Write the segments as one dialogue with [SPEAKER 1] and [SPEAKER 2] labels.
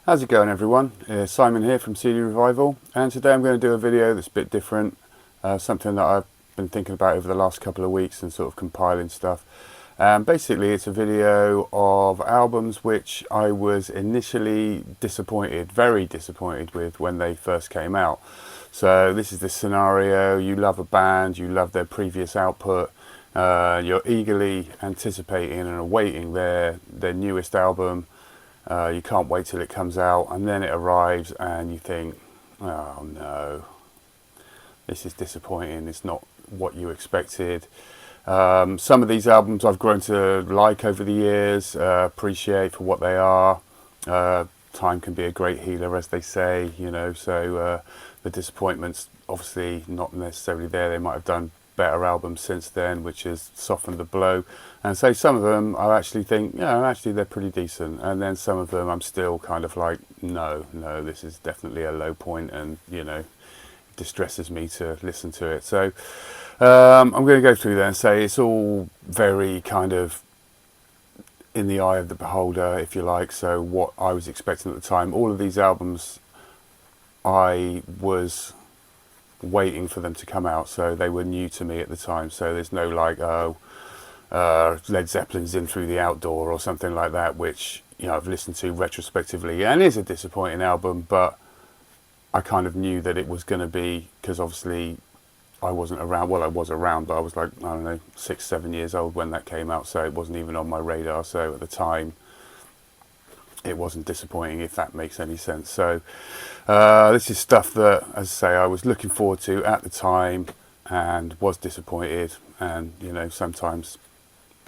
[SPEAKER 1] How's it going, everyone? Simon here from CD Revival, and today I'm going to do a video that's a bit different, something that I've been thinking about over the last couple of weeks and sort of compiling stuff. Basically it's a video of albums which I was initially disappointed, very disappointed with when they first came out. So this is the scenario: you love a band, you love their previous output, you're eagerly anticipating and awaiting their newest album. You can't wait till it comes out, and then it arrives and you think, oh no, this is disappointing, it's not what you expected. Some of these albums I've grown to like over the years, appreciate for what they are. Time can be a great healer, as they say, you know, so the disappointment's obviously not necessarily there. They might have done better albums since then, which has softened the blow. And so some of them I actually think, actually they're pretty decent. And then some of them I'm still kind of like, no, this is definitely a low point, and, you know, it distresses me to listen to it. So I'm going to go through there and say it's all very kind of in the eye of the beholder, if you like. So what I was expecting at the time, all of these albums I was waiting for them to come out, so they were new to me at the time. So there's no like, Led Zeppelin's In Through the Outdoor or something like that, which, you know, I've listened to retrospectively and is a disappointing album, but I kind of knew that it was going to be, because obviously I wasn't around. Well, I was around, but I was like, I don't know, 6-7 years old when that came out, so it wasn't even on my radar. So at the time it wasn't disappointing, if that makes any sense. So this is stuff that, as I say, I was looking forward to at the time and was disappointed. And, you know, sometimes,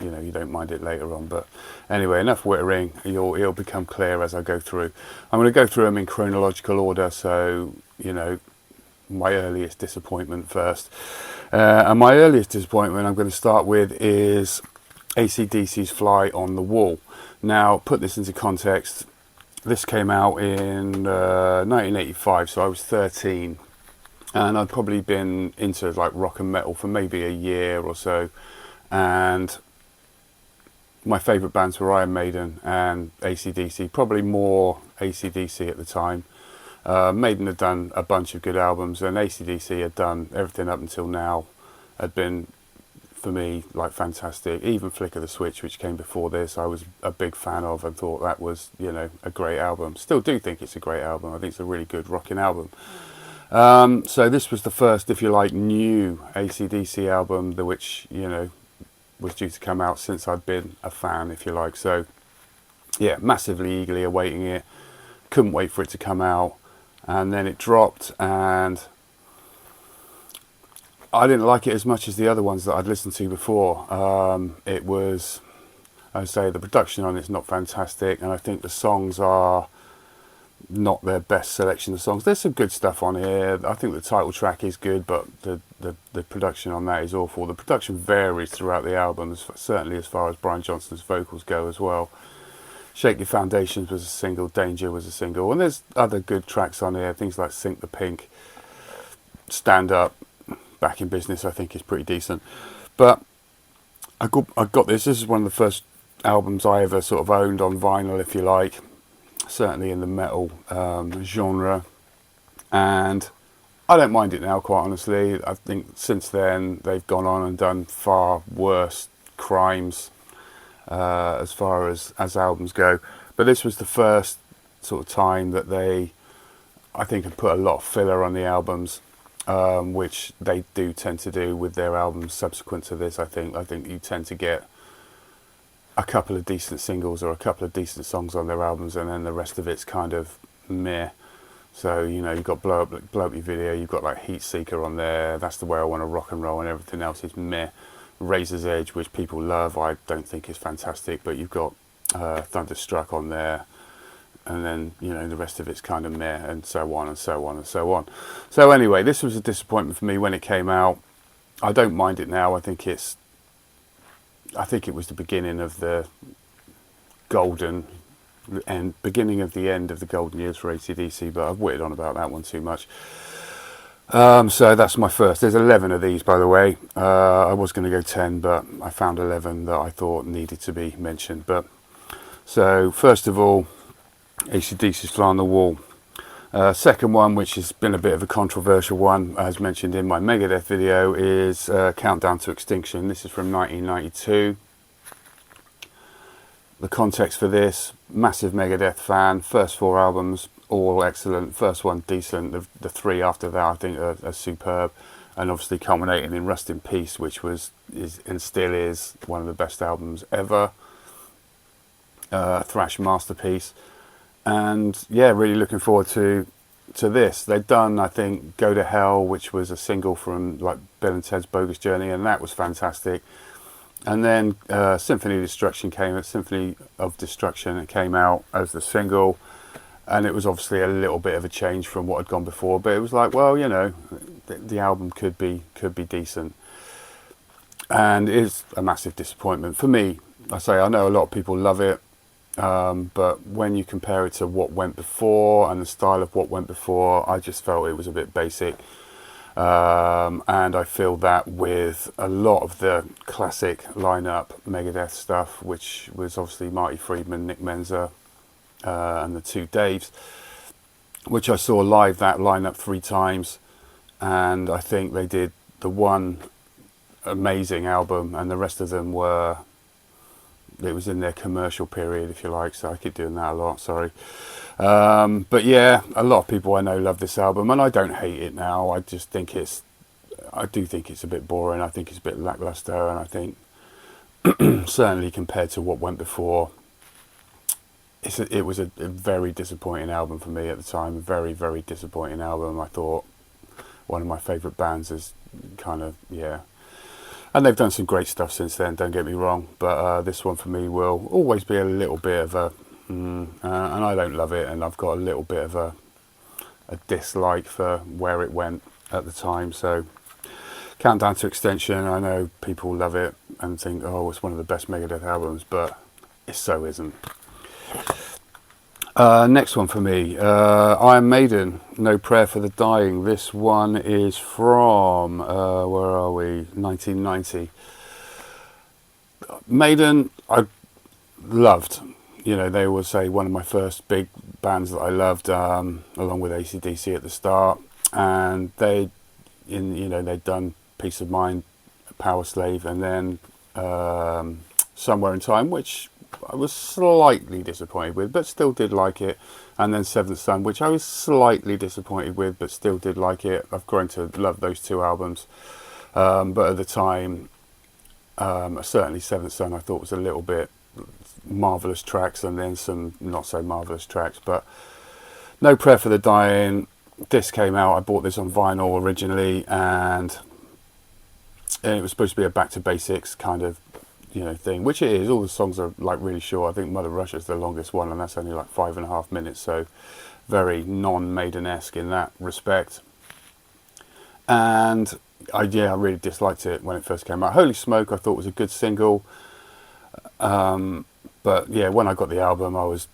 [SPEAKER 1] you know, you don't mind it later on. But anyway, enough wittering. It'll become clear as I go through. I'm going to go through them in chronological order. So, you know, my earliest disappointment first. And my earliest disappointment I'm going to start with is AC/DC's Fly on the Wall. Now, put this into context. This came out in 1985, so I was 13. And I'd probably been into like rock and metal for maybe a year or so. And my favourite bands were Iron Maiden and AC/DC, probably more AC/DC at the time. Maiden had done a bunch of good albums, and AC/DC had done everything up until now, had been, for me, like fantastic. Even Flick of the Switch, which came before this, I was a big fan of and thought that was, you know, a great album. Still do think it's a great album. I think it's a really good rocking album. So this was the first, if you like, new AC/DC album, which, you know, was due to come out since I'd been a fan, if you like. So yeah, massively eagerly awaiting it. Couldn't wait for it to come out. And then it dropped, and I didn't like it as much as the other ones that I'd listened to before. It was, I'd say, the production on it's not fantastic, and I think the songs are not their best selection of songs. There's some good stuff on here. I think the title track is good, but the production on that is awful. The production varies throughout the albums, certainly as far as Brian Johnson's vocals go as well. Shake Your Foundations was a single, Danger was a single, and there's other good tracks on here, things like Sink the Pink, Stand Up, Back in Business, I think is pretty decent. But I got this is one of the first albums I ever sort of owned on vinyl, if you like, certainly in the metal genre, and I don't mind it now, quite honestly. I think since then they've gone on and done far worse crimes as far as albums go, but this was the first sort of time that they, I think, had put a lot of filler on the albums, which they do tend to do with their albums subsequent to this. I think you tend to get a couple of decent singles or a couple of decent songs on their albums, and then the rest of it's kind of meh. So, you know, you've got Blow Up Your Video, you've got like Heat Seeker on there, That's the Way I Want to Rock and Roll, and everything else is meh. Razor's Edge, which people love, I don't think is fantastic, but you've got Thunderstruck on there, and then, you know, the rest of it's kind of meh, and so on and so on and so on. So anyway, this was a disappointment for me when it came out. I don't mind it now. I think it was the beginning of the golden and beginning of the end of the golden years for AC/DC, but I've whittled on about that one too much. So that's my first. There's 11 of these, by the way. I was going to go 10, but I found 11 that I thought needed to be mentioned. But so first of all, AC/DC's Fly on the Wall. Second one, which has been a bit of a controversial one, as mentioned in my Megadeth video, is Countdown to Extinction. This is from 1992. The context for this: massive Megadeth fan, first 4 albums all excellent, first one decent, the 3 after that I think are superb, and obviously culminating in Rust in Peace, which is and still is one of the best albums ever, thrash masterpiece. And yeah, really looking forward to this. They'd done, I think, Go to Hell, which was a single from like Bill and Ted's Bogus Journey, and that was fantastic. And then Symphony of Destruction it came out as the single, and it was obviously a little bit of a change from what had gone before, but it was like, well, you know, the album could be decent. And it's a massive disappointment for me. I know a lot of people love it, but when you compare it to what went before and the style of what went before, I just felt it was a bit basic. And I feel that with a lot of the classic lineup Megadeth stuff, which was obviously Marty Friedman, Nick Menza, and the 2 Daves, which I saw live, that lineup 3 times, and I think they did the one amazing album, and the rest of them it was in their commercial period, if you like, so I keep doing that a lot, sorry. But yeah, a lot of people I know love this album, and I don't hate it now. I do think it's a bit boring. I think it's a bit lackluster, and I think certainly compared to what went before, it was a very disappointing album for me at the time. A very, very disappointing album. I thought one of my favourite bands is kind of, yeah. And they've done some great stuff since then, don't get me wrong, but this one for me will always be a little bit of a and I don't love it, and I've got a little bit of a dislike for where it went at the time. So Countdown to Extinction, I know people love it and think, oh, it's one of the best Megadeth albums, but it so isn't. Next one for me, Iron Maiden, No Prayer for the Dying. This one is from, where are we, 1990. Maiden, I loved. You know, they would say one of my first big bands that I loved, along with AC/DC at the start. And they'd done Peace of Mind, Power Slave, and then Somewhere in Time, which I was slightly disappointed with, but still did like it. And then Seventh Son, which I was slightly disappointed with, but still did like it. I've grown to love those 2 albums. But at the time, certainly Seventh Son I thought was a little bit marvellous tracks, and then some not so marvellous tracks. But No Prayer for the Dying, this came out, I bought this on vinyl originally, and it was supposed to be a back to basics kind of, you know, thing, which it is. All the songs are like really short. I think Mother Russia is the longest one, and that's only like 5.5 minutes, so very non-Maiden-esque in that respect. And I really disliked it when it first came out. Holy Smoke I thought was a good single, but yeah, when I got the album I was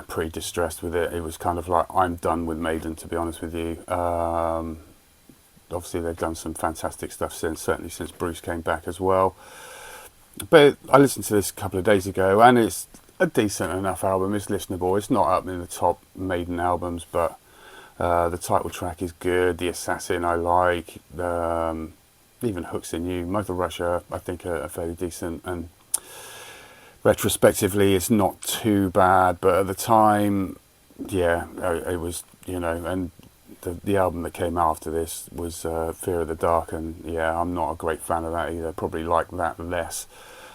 [SPEAKER 1] pretty distressed with it. It was kind of like, I'm done with Maiden, to be honest with you. Obviously they've done some fantastic stuff certainly since Bruce came back as well. But I listened to this a couple of days ago, and it's a decent enough album. It's listenable. It's not up in the top Maiden albums, but the title track is good. The Assassin I like. Even Hooks in You. Mother Russia I think are fairly decent, and retrospectively it's not too bad. But at the time, yeah, it was, you know, and the album that came after this was Fear of the Dark, and yeah, I'm not a great fan of that either. Probably like that less.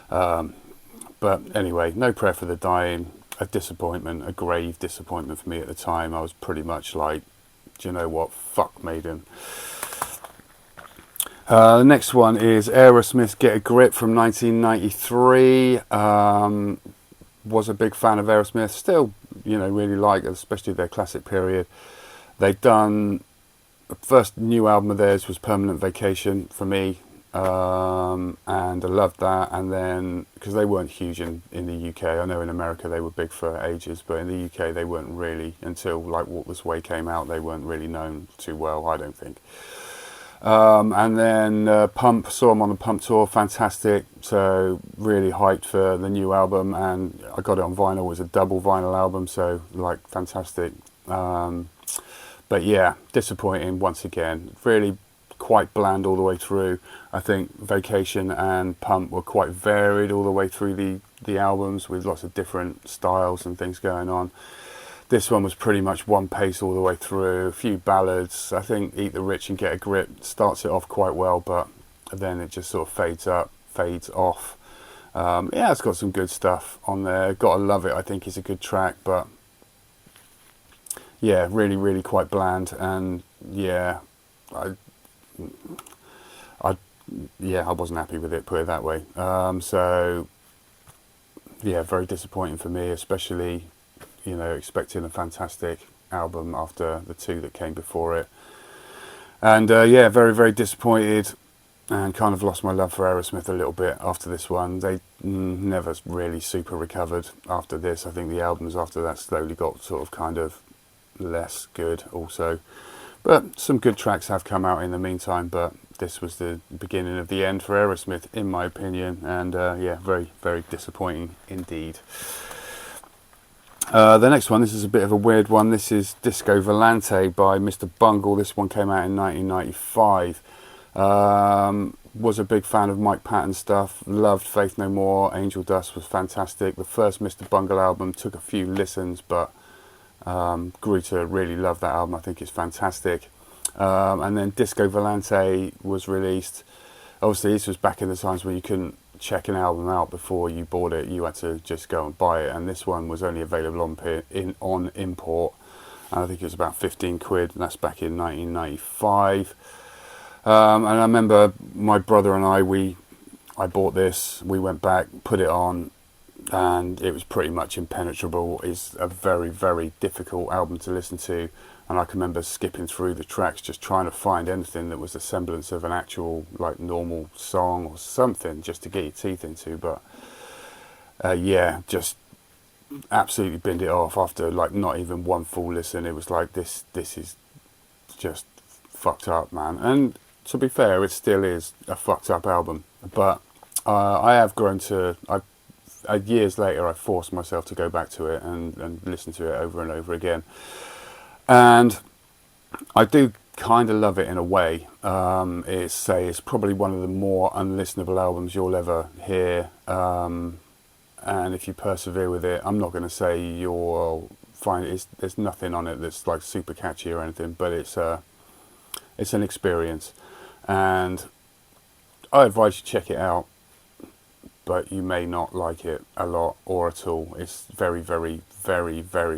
[SPEAKER 1] But anyway, No Prayer for the Dying, a disappointment, a grave disappointment for me at the time. I was pretty much like, do you know what, fuck Maiden. The next one is Aerosmith Get a Grip from 1993. Was a big fan of Aerosmith, still, you know, really like, especially their classic period. They'd done, the first new album of theirs was Permanent Vacation for me, and I loved that. And then, because they weren't huge in the UK, I know in America they were big for ages, but in the UK they weren't really, until like Walk This Way came out, they weren't really known too well, I don't think. And then Pump, saw them on the Pump tour, fantastic. So really hyped for the new album, and I got it on vinyl. It was a double vinyl album, so like fantastic. But yeah, disappointing once again. Really quite bland all the way through. I think Vacation and Pump were quite varied all the way through the albums, with lots of different styles and things going on. This one was pretty much one pace all the way through, a few ballads. I think Eat the Rich and Get a Grip starts it off quite well, but then it just sort of fades off. Yeah, it's got some good stuff on there. Gotta Love It, I think, is a good track, but yeah, really quite bland. And yeah, I wasn't happy with it, put it that way. So yeah, very disappointing for me, especially, expecting a fantastic album after the two that came before it. And yeah, very disappointed, and kind of lost my love for Aerosmith a little bit after this one. They never really super recovered after this. I think the albums after that slowly got sort of kind of less good also. But some good tracks have come out in the meantime, but this was the beginning of the end for Aerosmith, in my opinion. And yeah, very disappointing indeed. The next one, this is a bit of a weird one. This is Disco Volante by Mr. Bungle. This one came out in 1995. Was a big fan of Mike Patton's stuff. Loved Faith No More. Angel Dust was fantastic. The first Mr. Bungle album took a few listens, but grew to really love that album. I think it's fantastic. And then Disco Volante was released. Obviously, this was back in the times when you couldn't check an album out before you bought it. You had to just go and buy it, and this one was only available on import, and I think it was about 15 quid, and that's back in 1995. And I remember my brother and I bought this, we went back, put it on, and it was pretty much impenetrable. It's a very difficult album to listen to, and I can remember skipping through the tracks, just trying to find anything that was a semblance of an actual, like, normal song or something, just to get your teeth into. But yeah, just absolutely binned it off after, like, not even one full listen. It was like, this is just fucked up, man. And to be fair, it still is a fucked up album. But I have grown to... years later, I forced myself to go back to it and listen to it over and over again. And I do kind of love it in a way. It's probably one of the more unlistenable albums you'll ever hear. And if you persevere with it, I'm not going to say you'll find there's nothing on it that's like super catchy or anything, but it's an experience. And I advise you check it out, but you may not like it a lot or at all. It's very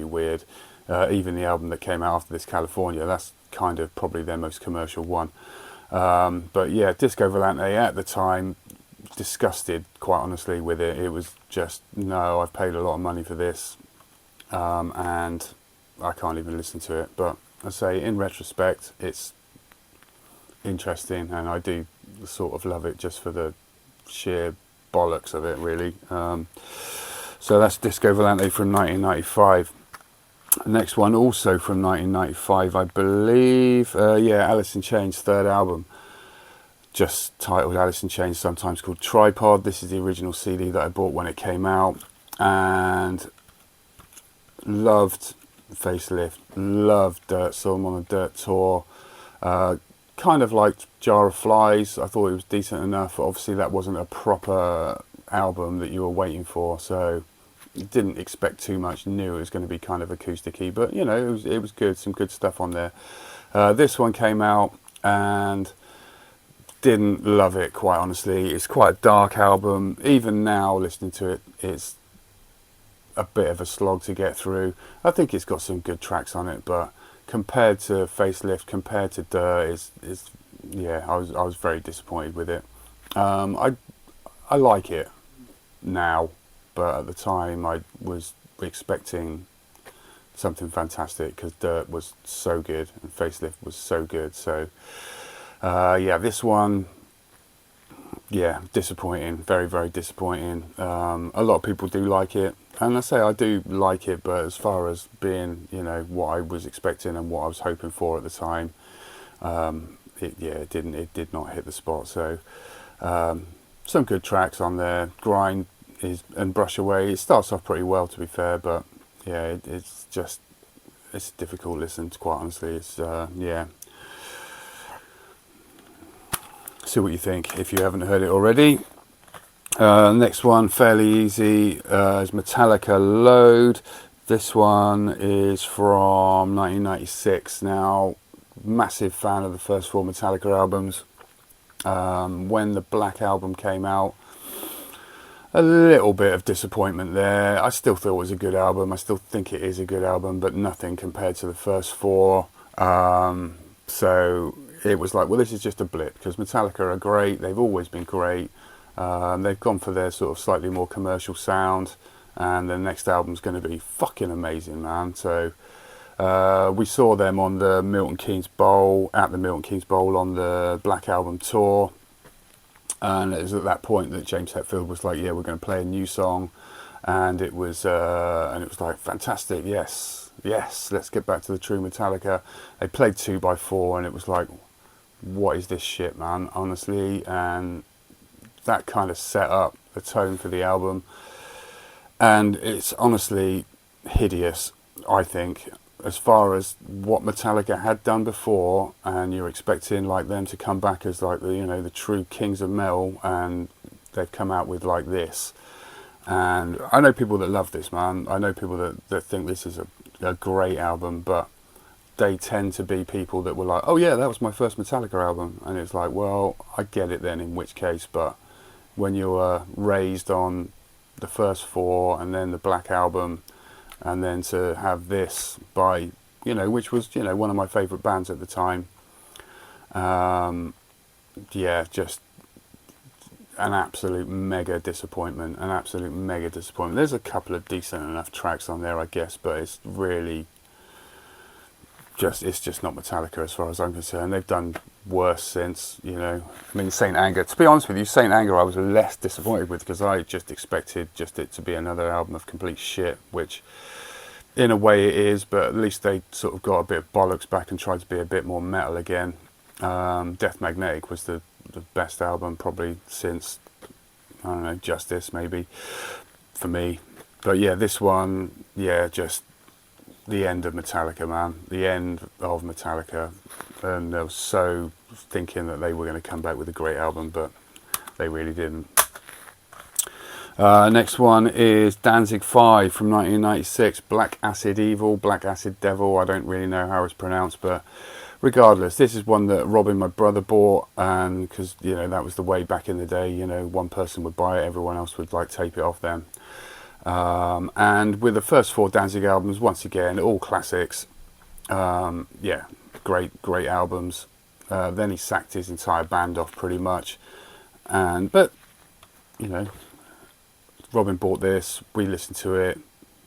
[SPEAKER 1] weird. Even the album that came out after this, California, that's kind of probably their most commercial one. But yeah, Disco Volante at the time, disgusted, quite honestly, with it. It was just, no, I've paid a lot of money for this, and I can't even listen to it. But I say, in retrospect, it's interesting, and I do sort of love it just for the sheer bollocks of it, really. So that's Disco Volante from 1995. The next one, also from 1995, I believe. Yeah, Alice in Chains' third album, just titled Alice in Chains, sometimes called Tripod. This is the original CD that I bought when it came out, and loved Facelift, loved Dirt, saw them on a Dirt tour. Kind of liked Jar of Flies. I thought it was decent enough, but obviously that wasn't a proper album that you were waiting for, so didn't expect too much. Knew it was going to be kind of acoustic-y, but you know, it was good, some good stuff on there. This one came out and didn't love it, quite honestly. It's quite a dark album. Even now, listening to it, it's a bit of a slog to get through. I think it's got some good tracks on it, but compared to Facelift, compared to Dirt, yeah, I was very disappointed with it. I like it now, but at the time I was expecting something fantastic, because Dirt was so good and Facelift was so good. So yeah, this one, yeah, disappointing, very disappointing. A lot of people do like it, and I say I do like it, but as far as being, you know, what I was expecting and what I was hoping for at the time, it did not hit the spot. So some good tracks on there. Grind and Brush Away. It starts off pretty well, to be fair, but yeah, it's a difficult listen, quite honestly. It's yeah. See what you think if you haven't heard it already. Next one, fairly easy, is Metallica Load. This one is from 1996. Now, massive fan of the first 4 Metallica albums. When the Black Album came out, a little bit of disappointment there. I still thought it was a good album. I still think it is a good album, but nothing compared to the first 4. So it was like, well, this is just a blip, because Metallica are great. They've always been great. They've gone for their sort of slightly more commercial sound, and the next album's going to be fucking amazing, man. So we saw them on the Milton Keynes Bowl, at the Milton Keynes Bowl on the Black Album tour, and it was at that point that James Hetfield was like, yeah, we're going to play a new song, and it was like, fantastic, yes, let's get back to the true Metallica. They played 2x4, and it was like, what is this shit, man, honestly? And that kind of set up the tone for the album, and it's honestly hideous, I think, as far as what Metallica had done before, and you're expecting like them to come back as like the, you know, the true kings of metal, and they've come out with like this. And I know people that love this, man. I know people that think this is a great album, but they tend to be people that were like, oh yeah, that was my first Metallica album. And it's like, well, I get it then, in which case, but when you were raised on the first 4 and then the Black Album, and then to have this by, you know, which was, you know, one of my favourite bands at the time, yeah, just an absolute mega disappointment. There's a couple of decent enough tracks on there, I guess, but it's really it's just not Metallica as far as I'm concerned. They've done worse since, you know. I mean, Saint Anger, to be honest with you, Saint Anger I was less disappointed with, because I just expected it to be another album of complete shit, which in a way it is, but at least they sort of got a bit of bollocks back and tried to be a bit more metal again. Death Magnetic was the best album probably since, I don't know, Justice maybe, for me. But yeah, this one, yeah, just the end of Metallica, man. The end of Metallica. And I was so thinking that they were going to come back with a great album, but they really didn't. Next one is Danzig 5 from 1996. Black Acid Evil, Black Acid Devil. I don't really know how it's pronounced, but regardless, this is one that Rob and my brother bought, and because, you know, that was the way back in the day. You know, one person would buy it, everyone else would like tape it off them. And with the first 4 Danzig albums, once again, all classics. Yeah, great albums. Then he sacked his entire band off pretty much. But, you know, Robin bought this, we listened to it,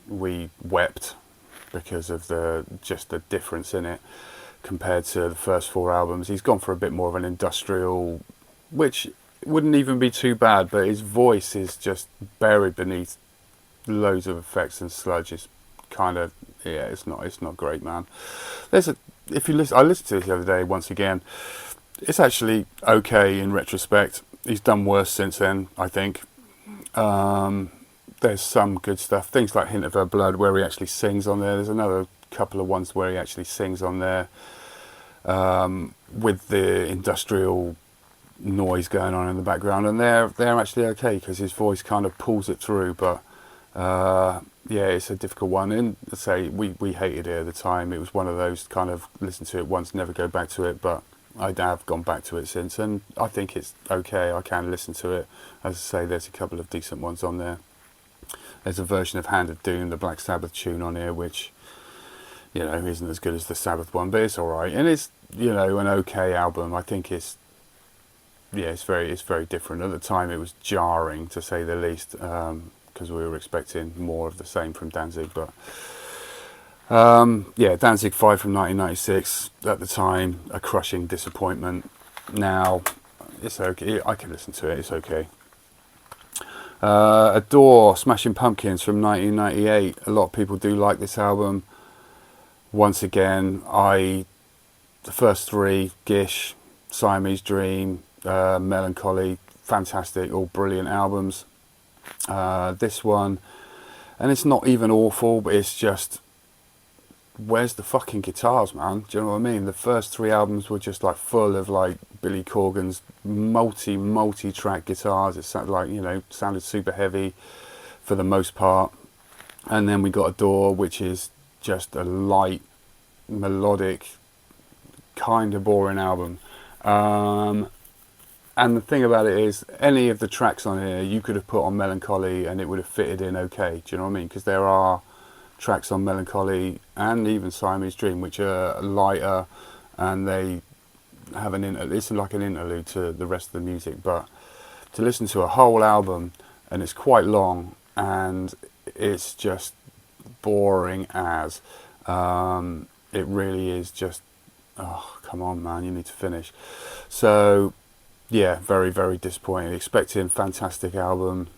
[SPEAKER 1] we wept because of the difference in it compared to the first 4 albums. He's gone for a bit more of an industrial, which wouldn't even be too bad, but his voice is just buried beneath loads of effects and sludge. Is kind of, yeah, it's not great, man. I listened to this the other day once again. It's actually okay in retrospect. He's done worse since then, I think. There's some good stuff, things like Hint of Her Blood, where he actually sings on there. There's another couple of ones where he actually sings on there, with the industrial noise going on in the background, and they're actually okay because his voice kind of pulls it through. But yeah, it's a difficult one, and say we hated it at the time. It was one of those kind of listen to it once, never go back to it, but I have gone back to it since, and I think it's okay. I can listen to it. As I say, there's a couple of decent ones on there. There's a version of Hand of Doom, the Black Sabbath tune on here, which, you know, isn't as good as the Sabbath one, but it's alright, and it's, you know, an okay album. I think it's very different. At the time it was jarring, to say the least, because we were expecting more of the same from Danzig. But yeah, Danzig 5 from 1996, at the time a crushing disappointment. Now it's okay, I can listen to it, it's okay. Adore, Smashing Pumpkins from 1998. A lot of people do like this album. Once again, the first 3, Gish, Siamese Dream, Melancholy, fantastic, all brilliant albums. This one, and it's not even awful, but it's just, where's the fucking guitars, man? Do you know what I mean? The first three albums were just like full of like Billy Corgan's multi-track guitars. It sounded like, sounded super heavy for the most part. And then we got Adore, which is just a light, melodic, kind of boring album. And the thing about it is, any of the tracks on here you could have put on Melancholy and it would have fitted in okay. Do you know what I mean? Because there are tracks on Melancholy and even Siamese Dream which are lighter, and they have it's like an interlude to the rest of the music. But to listen to a whole album, and it's quite long, and it's just boring as, it really is just, oh, come on, man, you need to finish. So yeah, very, very disappointing. Expecting fantastic album,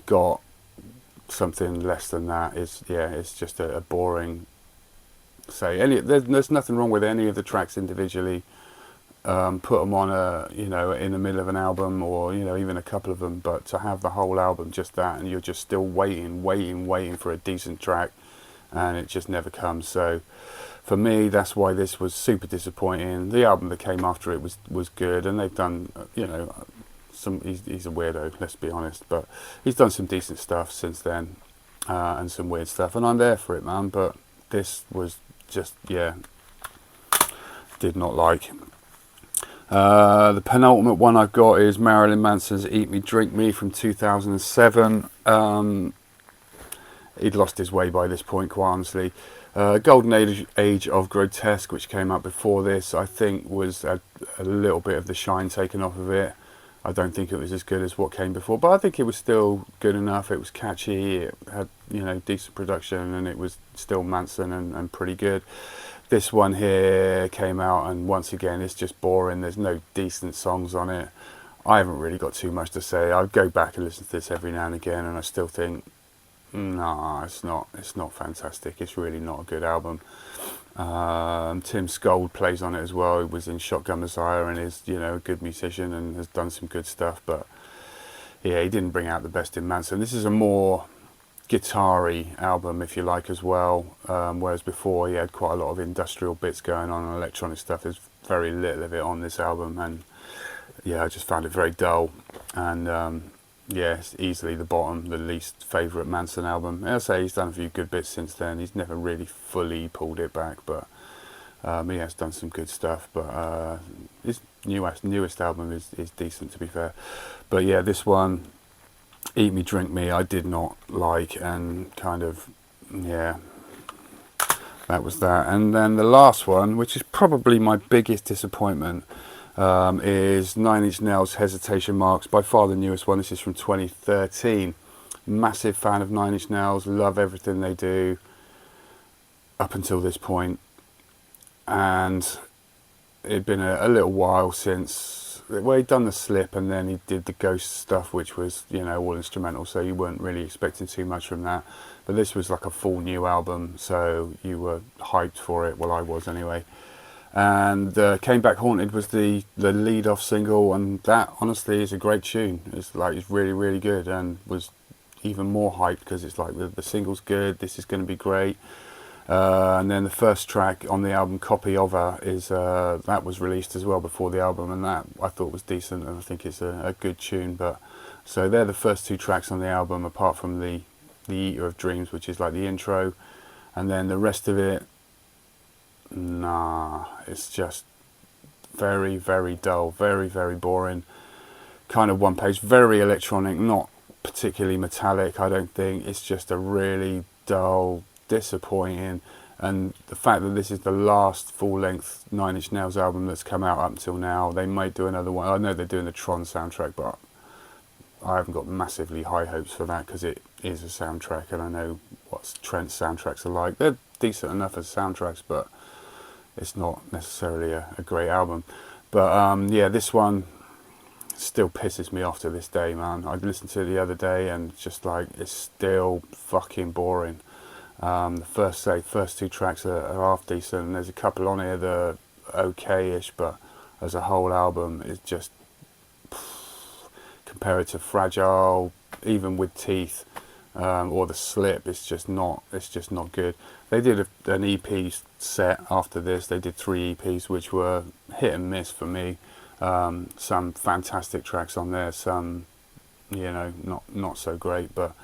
[SPEAKER 1] got something less than that. It's just a boring. There's nothing wrong with any of the tracks individually. Put them on in the middle of an album, or even a couple of them. But to have the whole album just that, and you're just still waiting for a decent track, and it just never comes. So for me, that's why this was super disappointing. The album that came after it was good, and they've done, he's a weirdo, let's be honest, but he's done some decent stuff since then, and some weird stuff, and I'm there for it, man. But this was just, did not like. The penultimate one I've got is Marilyn Manson's Eat Me, Drink Me from 2007. He'd lost his way by this point, quite honestly. Golden Age of Grotesque, which came out before this, I think was a little bit of the shine taken off of it. I don't think it was as good as what came before, but I think it was still good enough. It was catchy, it had decent production, and it was still Manson and pretty good. This one here came out, and once again it's just boring. There's no decent songs on it. I haven't really got too much to say. I go back and listen to this every now and again, and I still think, no, it's not fantastic. It's really not a good album. Tim Skold plays on it as well. He was in Shotgun Messiah and is a good musician and has done some good stuff, but yeah, he didn't bring out the best in Manson. This is a more guitar-y album, if you like, as well, whereas before he had quite a lot of industrial bits going on and electronic stuff. There's very little of it on this album, and yeah, I just found it very dull. And it's easily the least favourite Manson album. I'll say he's done a few good bits since then. He's never really fully pulled it back, but he has done some good stuff. But his newest album is decent, to be fair. But yeah, this one, Eat Me, Drink Me, I did not like, and kind of, that was that. And then the last one, which is probably my biggest disappointment, is Nine Inch Nails' Hesitation Marks, by far the newest one. This is from 2013. Massive fan of Nine Inch Nails, love everything they do up until this point. And it'd been a little while since, well, he'd done the Slip and then he did the Ghost stuff, which was, all instrumental, so you weren't really expecting too much from that. But this was like a full new album, so you were hyped for it. Well, I was anyway. And Came Back Haunted was the lead off single, and that honestly is a great tune. It's really, really good, and was even more hyped because it's like the single's good, this is going to be great. And then the first track on the album, Copy of Her, is that was released as well before the album, and that I thought was decent, and I think it's a good tune. But so they're the first two tracks on the album, apart from the Eater of Dreams, which is like the intro, and then the rest of it, it's just very, very dull, very, very boring, kind of one page, very electronic, not particularly metallic, I don't think. It's just a really dull, disappointing, and the fact that this is the last full-length Nine Inch Nails album that's come out up until now. They might do another one. I know they're doing the Tron soundtrack, but I haven't got massively high hopes for that because it is a soundtrack, and I know what Trent's soundtracks are like. They're decent enough as soundtracks, but it's not necessarily a great album. But this one still pisses me off to this day, man. I listened to it the other day and just like, it's still fucking boring. The first two tracks are half decent, and there's a couple on here that are okay-ish, but as a whole album is just, compare it to Fragile, even with Teeth, or The Slip, it's just not good. They did an EP set after this. They did 3 EPs which were hit and miss for me. Some fantastic tracks on there, some, you know, not so great, but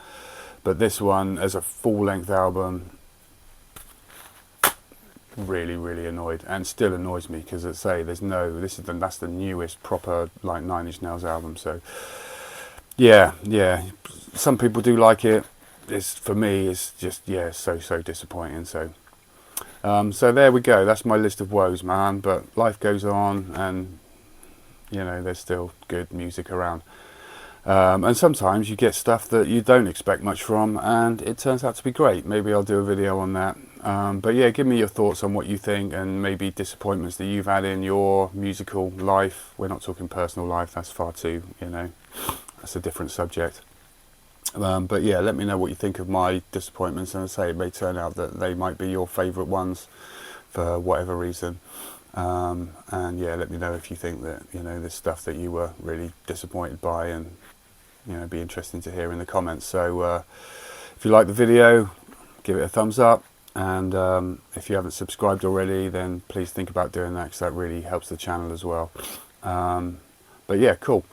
[SPEAKER 1] this one as a full-length album, really annoyed, and still annoys me, because I say that's the newest proper like 9 Inch Nails album. So yeah, some people do like it. For me, it's just, yeah, so disappointing. So so there we go. That's my list of woes, man. But life goes on, and you know, there's still good music around. And sometimes you get stuff that you don't expect much from, and it turns out to be great. Maybe I'll do a video on that. But yeah, give me your thoughts on what you think, and maybe disappointments that you've had in your musical life. We're not talking personal life. That's far too, you know, that's a different subject. But yeah, let me know what you think of my disappointments, and I say it may turn out that they might be your favourite ones for whatever reason. And yeah, let me know if you think that, you know, there's stuff that you were really disappointed by, and you know, be interesting to hear in the comments. So if you like the video, give it a thumbs up, and if you haven't subscribed already, then please think about doing that, because that really helps the channel as well. But yeah, cool.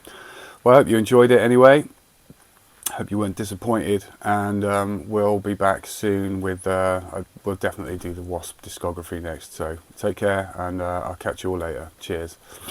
[SPEAKER 1] Well, I hope you enjoyed it anyway. Hope you weren't disappointed, and we'll be back soon with we'll definitely do the Wasp discography next. So take care, and I'll catch you all later. Cheers.